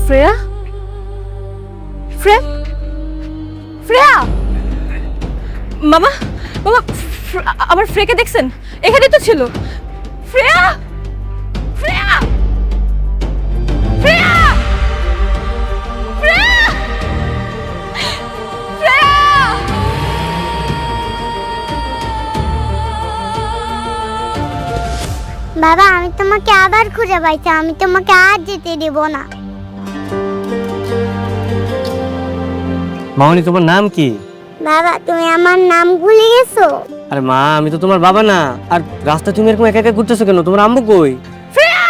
Shreya frame Shreya মামা মামা আমার ফ্রেকে দেখছেন এখানেই তো ছিল শ্রেয়া শ্রেয়া শ্রেয়া শ্রেয়া শ্রেয়া বাবা আমি তোমাকে আবার খুঁজে পাইছি, আমি তোমাকে আর যেতে দেব না। মামনি তোমার নাম কি? বাবা তুমি আমার নাম ভুলে গেছো? আরে মা আমি তো তোমার বাবা না। আর রাস্তায় তুমি এরকম একা একা ঘুরতেছো কেন? তোমার আম্মু কই? শ্রেয়া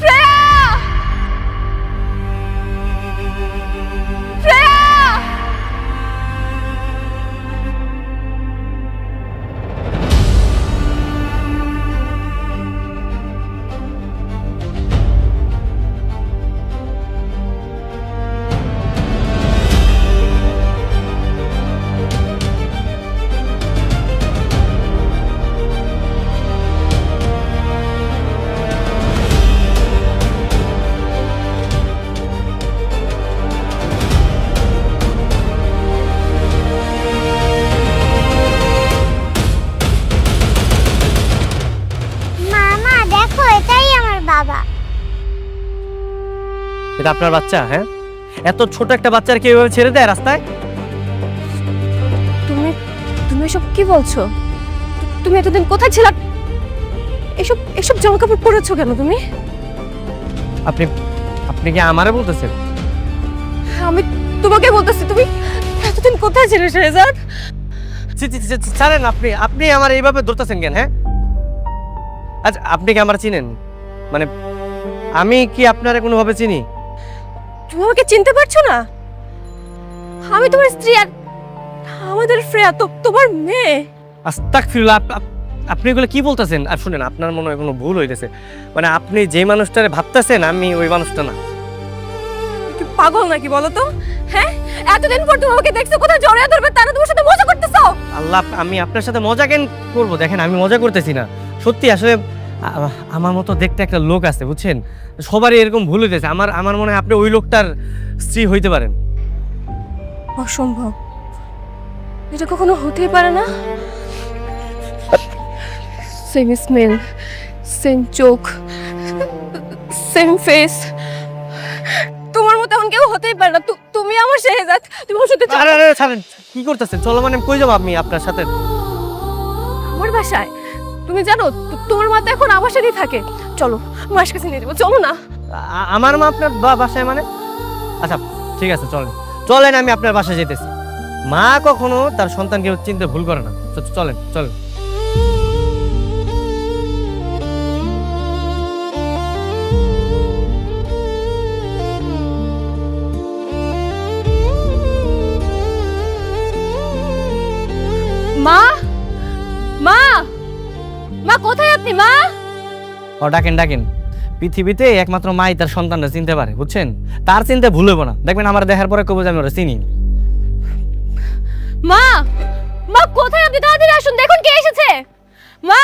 শ্রেয়া শ্রেয়া মামা দেখো এটাই আমার বাবা। এটা আপনার বাচ্চা? হ্যাঁ, এত ছোট একটা বাচ্চার কি এভাবে ছেড়ে দেয় রাস্তায়? তুমি তুমি এসব কি বলছো? তুমি এতদিন কোথায় ছিলা? এসব এসব জামা কাপড় পরেছো কেন তুমি? আপনি আপনি কি আমারে বলতেছেন? আমি তোমাকে বলতেছি তুমি এতদিন কোথায় ছিলে শেহজাদ? ছাড়েন। আপনি আপনি আমার এইভাবে ধরতেছেন কেন? হ্যাঁ, আচ্ছা আপনি কি আমার চিনেন? মানে আমি কি আপনারে কোনোভাবে চিনি? তুমি আমাকে চিনতে পারছো না? আমি তোমার স্ত্রী আর আমাদের শ্রেয়া তো তোমার মেয়ে। আস্তাগফিরুল্লাহ। আপনি এগুলো কি বলতেছেন? আর শুনেন, আপনার মনে হয় কোনো ভুল হইতেছে। মানে আপনি যে মানুষটারে ভাবতেছেন আমি ওই মানুষটা না। কি পাগল নাকি বলো তো? হ্যাঁ, এতদিন পর তুমি আমাকে দেখছো, কোথায় জড়িয়ে ধরবে তারা তোমার সাথে মজা করতেছো। আল্লাহ, আমি আপনার সাথে মজা কেন করবো? দেখেন আমি মজা করতেছি না, সত্যি। আসলে আমার মতো দেখতে একটা লোক আছে, বুঝছেন? সবারই এরকম ভুল হইতেছে। আমার মনে হয় আপনি ওই লোকটার স্ত্রী হইতে পারেন। অসম্ভব, এটা কখনো হতেই পারে না। সেম স্মেল, সেম চোখ, সেম ফেস। তোমার মতো এমন কেউ হতেই পারে না। তুমি আমার শেহজাদ, তুমি আমার সাথে আরে আরে ছাড়েন, কি করতেছেন? চলো, মানে কই যাবো আমি আপনার সাথে? আমার বাসায়। তুমি জানো তোমার মা তো এখন আমার সাথেই থাকে। চলো মার কাছে নিয়ে যাবো, চলো না। আমার মা আপনার বাসায় মানে? আচ্ছা ঠিক আছে, চলেন চলেন, আমি আপনার বাসায় যেতেছি। মা কখনো তার সন্তানকে চিনতে ভুল করে না। চলেন চলেন। মা মা মা কোথায় আপনি? মা ও ডাকেন ডাকেন। পৃথিবীতে একমাত্র মাই তার সন্তানরা চিনতে পারে, বুঝছেন? তার চিনতে ভুল হইব না। দেখবেন আমার দেখার পরে কবে আমি ওরা চিনি। মা মা কোথায় আপনি? তাড়াতাড়ি আসুন, দেখুন কে এসেছে। মা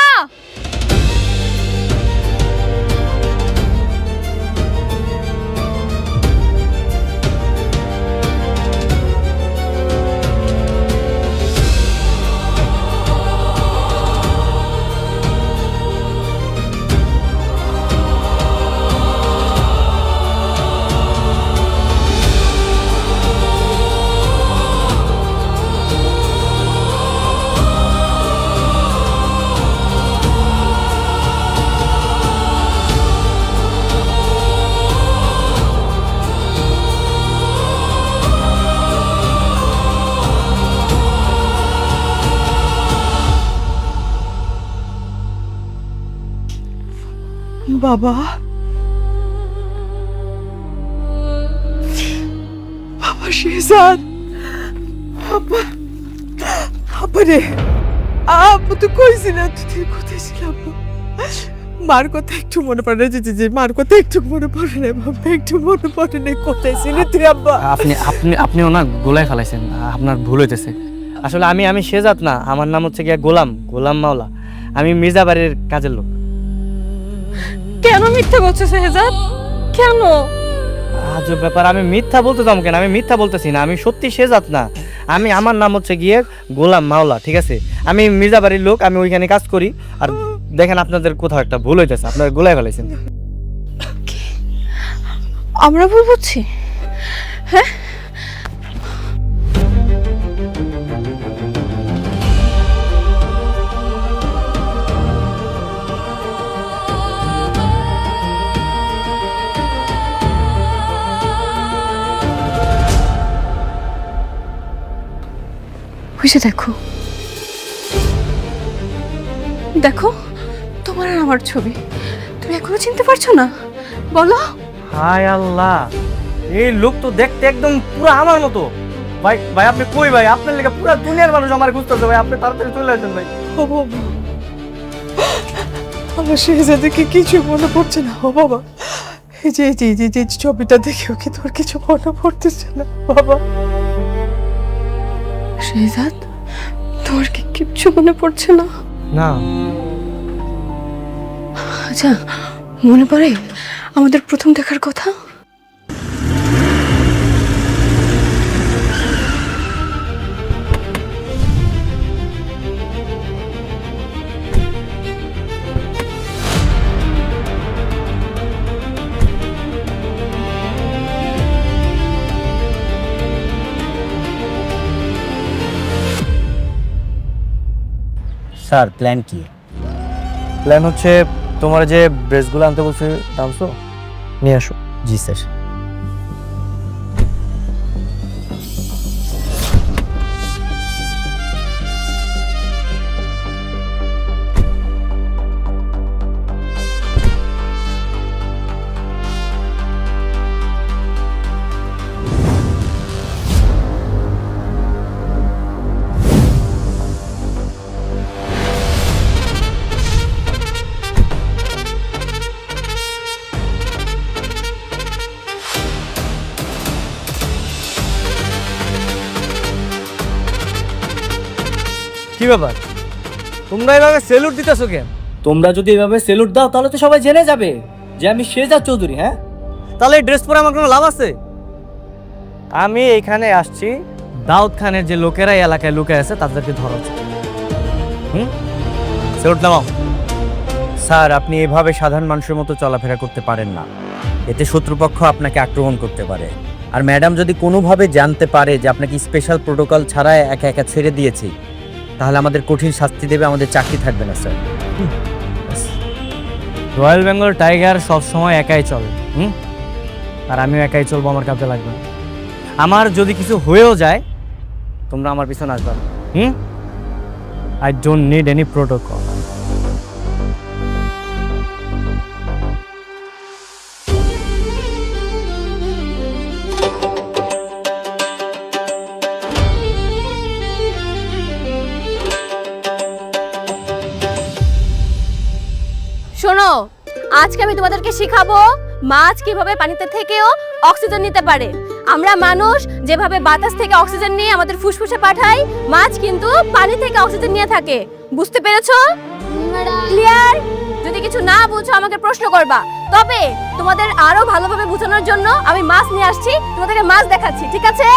বাবা, বাবা শেহজাদ, আব্বা, আব্বা রে, আব্বা তো কইছিলাম তুই কোথায় ছিল? আব্বা মার কথা একটু মনে পড়ে না? জি মার কথা একটু মনে পড়ে না বাবা? একটু মনে পড়ে না কোথায় ছিল তুই আব্বা? আপনি আপনি আপনিও না গোলায় ফেলাইছেন, আপনার ভুল হইতেছে। আসলে আমি শেহজাদ না, আমার নাম হচ্ছে গিয়া গোলাম মাওলা। আমি মির্জা বাড়ির কাজের লোক। কেন মিথ্যা বলছো শেহজাদ? কেন? আজব ব্যাপার, আমি মিথ্যা বলতে যাবো কেন? আমি মিথ্যা বলতেছি না, আমি সত্যি শেহজাদ না। আমার নাম হচ্ছে গিয়ে গোলাম মাওলা, ঠিক আছে? আমি মির্জাবাড়ির লোক, আমি ওইখানে কাজ করি। আর দেখেন আপনাদের কোথাও একটা ভুল হইতেছে, আপনারা গোলায় ফেলাইছেন। আমরা ভুল বুঝছি? হ্যাঁ, বুঝে দেখো, দেখো তোমার আর আমার ছবি। তুমি এখনো চিনতে পারছো না? বলো। হায় আল্লাহ, এই লোক তো দেখতে একদম পুরো আমার মতো। ভাই ভাই আপনি কই ভাই? আপনার লেগে পুরো দুনিয়ার মানুষ আমার খুঁজতেছে ভাই, আপনি তাড়াতাড়ি চলে আসেন ভাই। ও বাবা, আমার শেহজাদকে কিছু মনে পড়ছে না। ও বাবা, এই যে এই যে এই যে এই যে ছবিটা দেখেও কি তোর কিছু মনে পড়তেছে না বাবা? শেহজাদ, তোমার কি কিচ্ছু মনে পড়ছে না? না। আচ্ছা, মনে পড়ে আমাদের প্রথম দেখার কথা? স্যার প্ল্যান কি? প্ল্যান হচ্ছে তোমার যে ড্রেসগুলো আনতে বলছে আনছো, নিয়ে আসো। জি স্যার। কি ব্যাপার, তোমরা এভাবে সেলুট দিতেছো কেন? তোমরা যদি এভাবে সেলুট দাও তাহলে তো সবাই জেনে যাবে যে আমি শেহজাদ চৌধুরী। হ্যাঁ, তাহলে এই ড্রেস পরে আমার কোনো লাভ আছে? আমি এইখানে আসছি দাউদ খানের যে লোকেরা এই এলাকায় লুকে আছে তাদেরকে ধরাচ্ছে। সেলুট নামাও। স্যার আপনি এভাবে সাধারণ মানুষের মতো চলাফেরা করতে পারেন না, এতে শত্রুপক্ষ আপনাকে আক্রমণ করতে পারে। আর ম্যাডাম যদি কোনোভাবে জানতে পারে যে আপনাকে স্পেশাল প্রোটোকল ছাড়া একা একা ছেড়ে দিয়েছি, তাহলে আমাদের কঠিন শাস্তি দেবে, আমাদের চাকরি থাকবে না স্যার। রয়্যাল বেঙ্গল টাইগার সবসময় একাই চলে, আর আমিও একাই চলবো, আমার কাছে লাগবে না। আমার যদি কিছু হয়েও যায় তোমরা আমার পিছনে আসবে না। I don't need any protocol. শোনো, আজকে আমি তোমাদেরকে শিখাবো মাছ কিভাবে পানিতে থেকেও অক্সিজেন নিতে পারে। আমরা মানুষ যেভাবে বাতাস থেকে অক্সিজেন নিয়ে আমাদের ফুসফুসে পাঠাই, মাছ কিন্তু পানি থেকে অক্সিজেন নিয়ে থাকে। বুঝতে পেরেছো? ক্লিয়ার? যদি কিছু না বুঝো আমাকে প্রশ্ন করবা। তবে তোমাদের আরো ভালোভাবে বোঝানোর জন্য আমি মাছ নিয়ে আসছি, তোমাদেরকে মাছ দেখাচ্ছি, ঠিক আছে?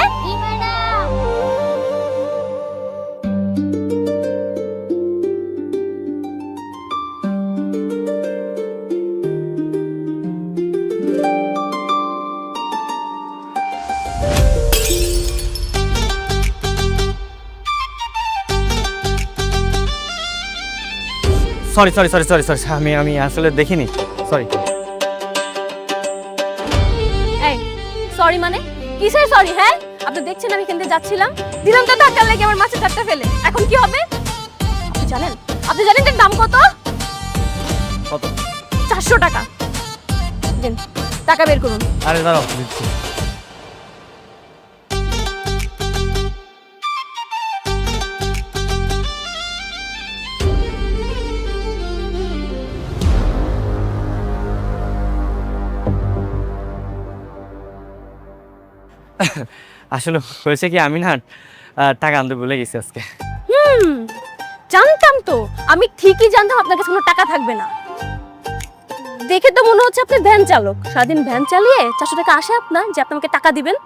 Sorry sorry sorry sorry sorry আমি আসলে দেখিনি, সরি। এই সরি মানে কিসের সরি? হ্যাঁ, আপনি দেখছেন আমি এখান থেকে যাচ্ছিলাম, দিলাম তো ধাক্কা লেগে আমার মাছের ধাক্কা ফেলে। এখন কি হবে আপনি জানেন এর দাম কত? কত? 400 টাকা। দেন, টাকা বের করুন। আরে দাঁড়াও, দিচ্ছি। আসলে হয়েছে কি, আমি না টাকা আনতে ভুলে গেছি আজকে। জানতাম তো, আমি ঠিকই জানতাম আপনার কাছে কোনো টাকা থাকবে না। দেখে তো মনে হচ্ছে আপনি ভ্যান চালক, সারাদিন ভ্যান চালিয়ে 400 টাকা আসে আপনার, যে আপনি আমাকে টাকা দিবেন।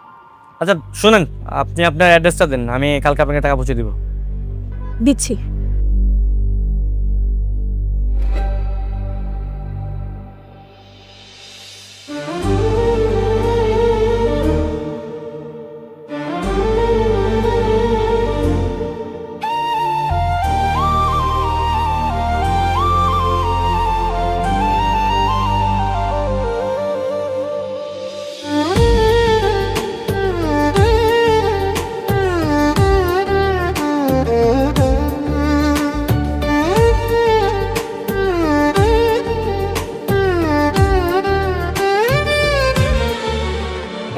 আচ্ছা শোনেন, আপনি আপনার অ্যাড্রেসটা দেন, আমি কালকে আপনাকে টাকা পৌঁছে দিব। দিচ্ছি।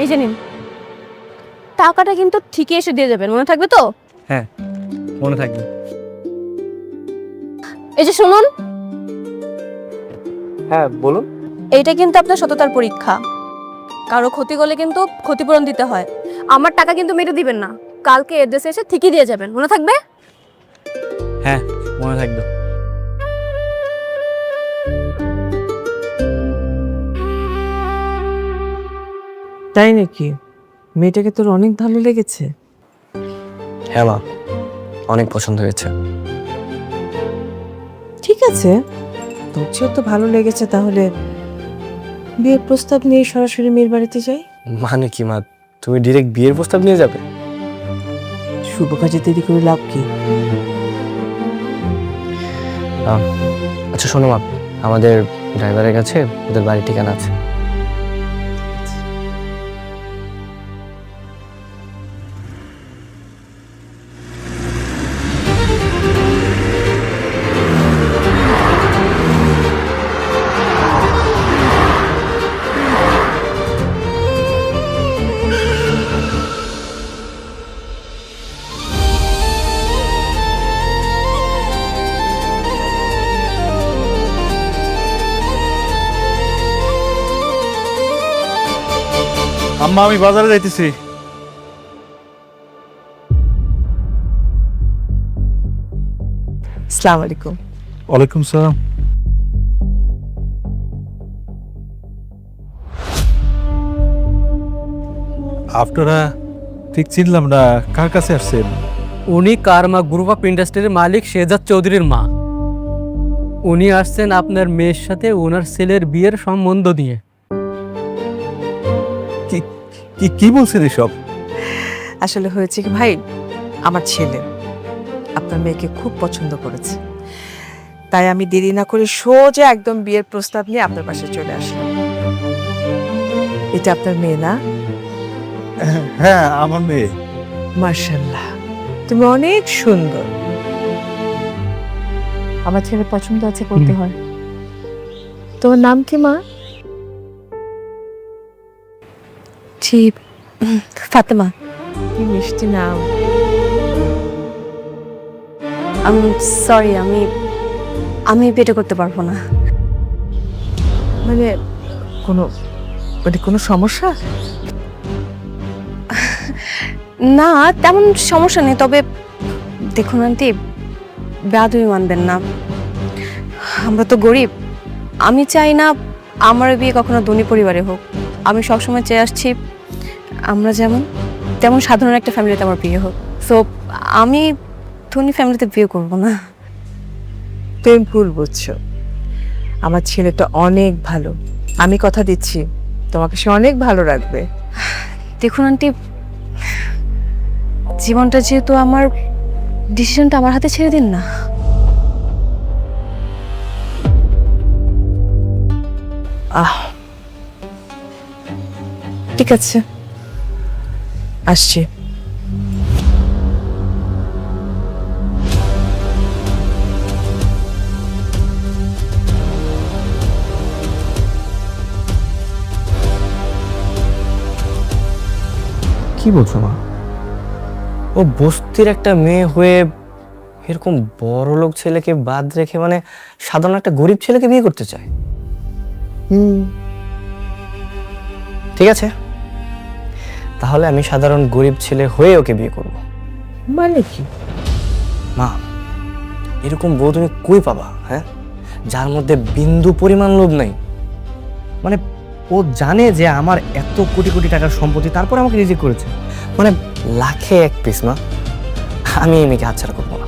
এই যে নিন, টাকাটা কিন্তু ঠিকই এসে দিয়ে যাবেন, মনে থাকবে তো? হ্যাঁ মনে থাকবে। এই যে শুনুন, হ্যাঁ বলুন। এইটা কিন্তু আপনার সততার পরীক্ষা। কারো ক্ষতি করলে কিন্তু ক্ষতিপূরণ দিতে হয়। আমার টাকা কিন্তু মেরে দিবেন না, কালকে এড্রেসে এসে ঠিকই দিয়ে যাবেন, মনে থাকবে? হ্যাঁ মনে থাকবে। তাই নাকি? মেয়েটাকে তোর অনেক ভালো লেগেছে? হ্যাঁ মা, অনেক পছন্দ হয়েছে। ঠিক আছে, তোর যেহেতু ভালো লেগেছে, তাহলে বিয়ের প্রস্তাব নিয়ে সরাসরি মেয়ের বাড়িতে যাই। মানে কি মা, তুমি ডিরেক্ট বিয়ের প্রস্তাব নিয়ে যাবে? শুভ কাজে দেরি করে লাভ কি? আচ্ছা শোনো মা, আমাদের ড্রাইভারের কাছে ওদের বাড়ির ঠিকানা আছে। আম্মা আমি বাজারে যাইতেছি। আসসালামু আলাইকুম। ওয়ালাইকুম সালাম। আপনারা ঠিক চিনলাম না, কার কাছে আসছেন? উনি কারমা গ্রুপ অফ ইন্ডাস্ট্রির মালিক শেহজাদ চৌধুরীর মা। উনি আসছেন আপনার মেয়ের সাথে ওনার ছেলের বিয়ের সম্বন্ধ নিয়ে। কি কি কি বলছেন এসব? আসলে হয়েছে কি ভাই, আমার ছেলে আপনার মেয়েকে খুব পছন্দ করেছে, তাই আমি দেরি না করে সোজা একদম বিয়ের প্রস্তাব নিয়ে আপনার পাশে চলে আসলাম। এটা আপনার মেয়ে না? হ্যাঁ আমার মেয়ে। মার্শাল্লাহ, তুমি অনেক সুন্দর। আমার ছেলে পছন্দ আছে করতে হয়। তোমার নাম কি মা? জি, ফাতেমা। কি মিষ্টি নাম। সরি, আমি পেটে করতে পারবো না। মানে কোনো সমস্যা? না, তেমন সমস্যা নেই, তবে দেখুন আন্টি, বেয়াদবি মানবেন না, আমরা তো গরিব। আমি চাই না আমার বিয়ে কখনো ধনী পরিবারে হোক। আমি সবসময় চেয়ে আসছি আমরা যেমন তেমন সাধারণ একটা ফ্যামিলিতে আমার বিয়ে হোক। সো আমি ধনী ফ্যামিলিতে বিয়ে করব না। তুমি ভুল বুঝছো, আমার ছেলেটা অনেক ভালো, আমি কথা দিচ্ছি তোমাকে সে অনেক ভালো রাখবে। দেখুন আন্টি, জীবনটা যেহেতু আমার, ডিসিশনটা আমার হাতে ছেড়ে দিন না। ঠিক আছে, আসছি। কি বলছো মা? ও বস্তির একটা মেয়ে হয়ে এরকম বড় লোক ছেলেকে বাদ রেখে মানে সাধারণ একটা গরিব ছেলেকে বিয়ে করতে চায়? ঠিক আছে, তাহলে আমি সাধারণ গরিব ছেলে হয়ে ওকে বিয়ে করব। মানে কি? মা, এরকম বউ তুমি কই পাবা? হ্যাঁ, যার মধ্যে বিন্দু পরিমাণ লোভ নাই। মানে ও জানে যে আমার এত কোটি কোটি টাকার সম্পত্তি, তারপর আমাকে রিজেক্ট করেছে। মানে লাখে এক পিস মা, আমি এই মেয়েকে হাতছাড়া করবো না।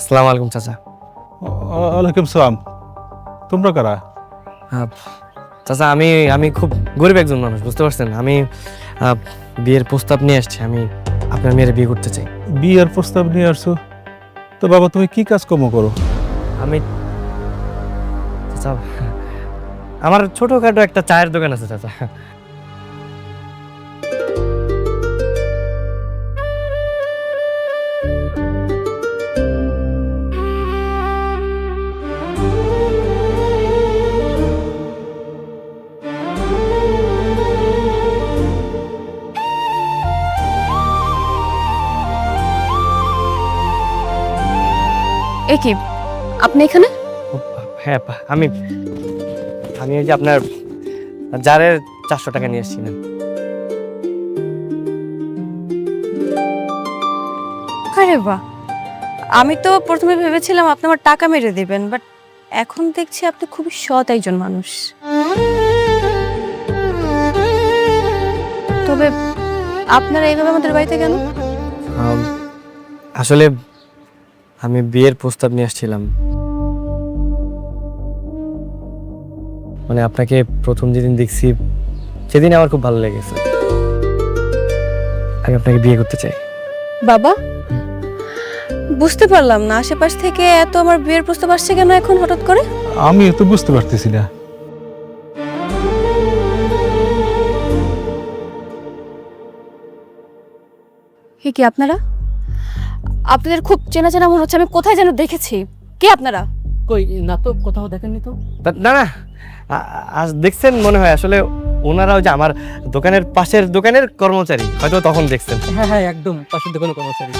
আসসালামু আলাইকুম চাচা। ওয়ালাইকুম সালাম। তোমরা কারা? চাচা আমি খুব গরিব একজন মানুষ, বুঝতে পারছেন? আমি বিয়ের প্রস্তাব নিয়ে আসছি, আমি আপনার মেয়ের বিয়ে করতে চাই। বিয়ের প্রস্তাব নিয়ে আসছো? তো বাবা তুমি কি কাজকর্ম করো? আমি চাচা, আমার ছোটখাটো একটা চায়ের দোকান আছে চাচা। এ কি আপনি এখানে? হ্যাঁ আমি ওই যে আপনার জারের 400 টাকা নিয়ে এসেছি না। আরে বাহ, আমি তো প্রথমে ভেবেছিলাম আপনি আমার টাকা মেরে দিবেন, বাট এখন দেখছি আপনি খুবই সৎ একজন মানুষ। তবে আপনারা এইভাবে আমাদের বাড়িতে কেন? আসলে আমি বিয়ের প্রস্তাব নিয়ে আসছিলাম। মানে আপনাকে প্রথম যেদিন দেখছি সেদিন আমার খুব ভালো লেগেছে। আমি আপনাকে বিয়ে করতে চাই। বাবা, বুঝতে পারলাম না, আশেপাশ থেকে এত আমার বিয়ের প্রস্তাব আসছে কেন এখন হঠাৎ করে? আমি তো বুঝতে পারতেছি না। হে কি আপনারা? আপনাদের খুব চেনা চেনা মনে হচ্ছে, আমি কোথায় যেন দেখেছি। কে আপনারা? কই না তো, কোথাও দেখেননি তো। না না, আজ দেখছেন মনে হয়। আসলে ওনারা ওই যে আমার দোকানের পাশের দোকানের কর্মচারী, হয়তো তখন দেখছেন। হ্যাঁ হ্যাঁ, একদম পাশের দোকানে কর্মচারী।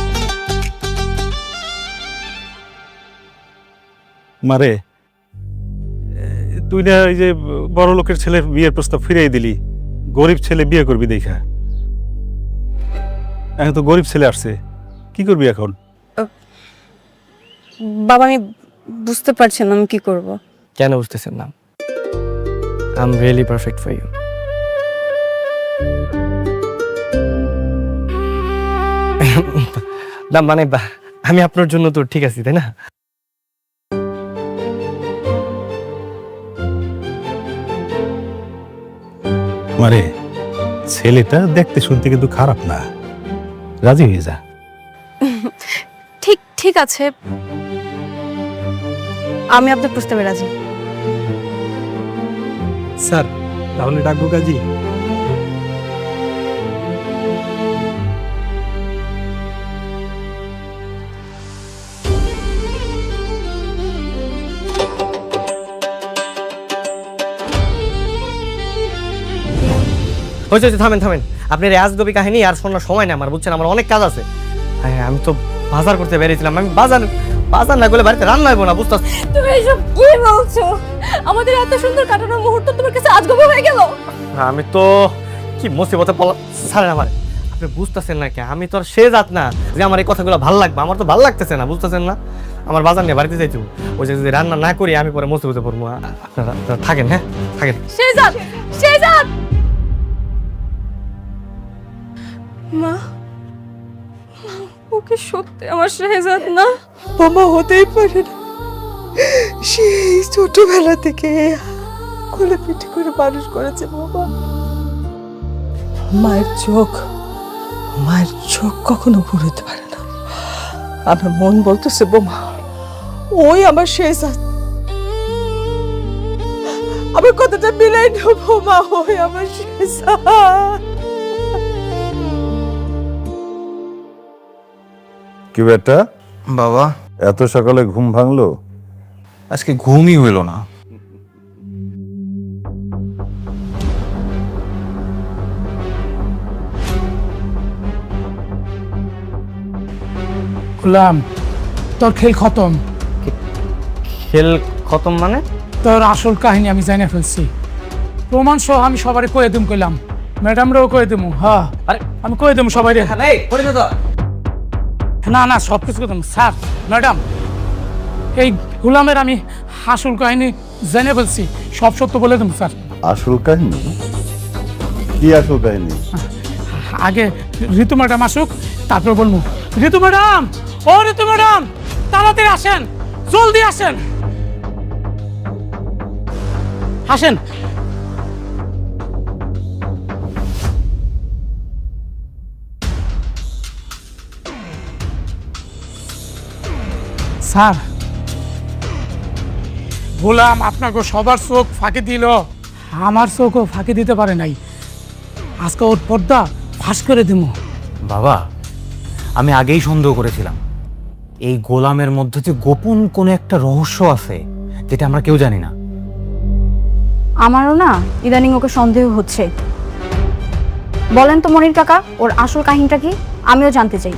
মারে, তুই না এই যে বড় লোকের ছেলের বিয়ের প্রস্তাব ফিরিয়ে দিলি, গরিব ছেলে বিয়ে করবি দেখা। এখন তো গরিব ছেলে আসছে, কি করবি এখন? বাবা, আমি বুঝতে পারছি না আমি কি করব। কেন বুঝতেছেন না? I am really perfect for you. না মানে আমি আপনার জন্য তো ঠিক আছি, তাই না? মারে, ছেলেটা দেখতে শুনতে কিন্তু খারাপ না, রাজি হয়ে যা। ঠিক ঠিক আছে, আমি আপনার প্রস্তাবে রাজি। স্যার তাহলে ডাকবো কাজী? হয়েছে, থামেন থামেন। আপনার আজগবি কাহিনী আর শোনার সময় না আমার, বুঝছেন? আমার অনেক কাজ আছে। হ্যাঁ, আমি তো বাজার করতে বেরিয়েছিলাম। আমি বাজার না করলে বাড়িতে রান্না হইব না, বুঝতে? তুমি এসব কি বলছো? আমাদের এত সুন্দর কাটানোর মুহূর্ত তোমার কাছে আজগবি হয়ে গেল? আমি তো কি মুসিবতে পড়লাম। ছাড়েন আমার, আপনি বুঝতেছেন না কে? আমি তো আর সে জাত না যে আমার এই কথাগুলো ভালো লাগবে। আমার তো ভালো লাগতেছে না, বুঝতেছেন না? আমার বাজার নিয়ে বাড়িতে যাইতে, ওই যে যদি রান্না না করি আমি পরে মুসিবতে পড়বো। আপনারা থাকেন, হ্যাঁ থাকেন। শেহজাদ, শেহজাদ! মা, ওকে সত্যি আমার শেহজাদ না? বাবা হতেই পারে না, সেই ছোটবেলা থেকে কোলে পিঠে করে মানুষ করেছে বাবা। মায়ের চোখ কখনো ভুলতে পারে না। আমার মন বলতেছে বোমা, ওই আমার শেহজাদ। আমার কথাটা মিলাই না বোমা, ওই আমার শেহজাদ। কি বেটা বাবা, এত সকালে ঘুম ভাঙলো? আজকে ঘুমই হইল না। গোলাম, তোর খেল খতম। খেল খতম মানে? তোর আসল কাহিনী আমি জানে ফেলছি। প্রমাণ সহ আমি সবারে কয়ে দিম কইলাম, ম্যাডামরাও কয়ে দিমু। হ্যাঁ, আরে আমি কয়ে দিমু সবাইরে। এই করে দে তো। না না, সব কিছু কয়ে দিমু। স্যার, ম্যাডাম, এই গোলামের আমি আসল কাহিনী জেনে ফেলছি, সব সত্য বলে দিমু স্যার। আসল কাহিনী কি? আসল কাহিনী আগে ঋতু ম্যাডাম আসুক, তারপর বলবো। ঋতু ম্যাডাম, ও ঋতু ম্যাডাম, তাড়াতাড়ি আসেন, জলদি আসেন, আসেন। স্যার, গোলাম আপনাকে সবার চোখ ফাঁকি দিল, আমার চোখও ফাঁকি দিতে পারে নাই। আজকে ওর পর্দা ফাঁস করে দিব। বাবা, আমি আগেই সন্দেহ করেছিলাম এই গোলামের মধ্যে যে গোপন কোনো একটা রহস্য আছে যেটা আমরা কেউ জানি না। আমারও না ইদানিং ওকে সন্দেহ হচ্ছে। বলেন তো মনির কাকা, ওর আসল কাহিনীটা কি? আমিও জানতে চাই।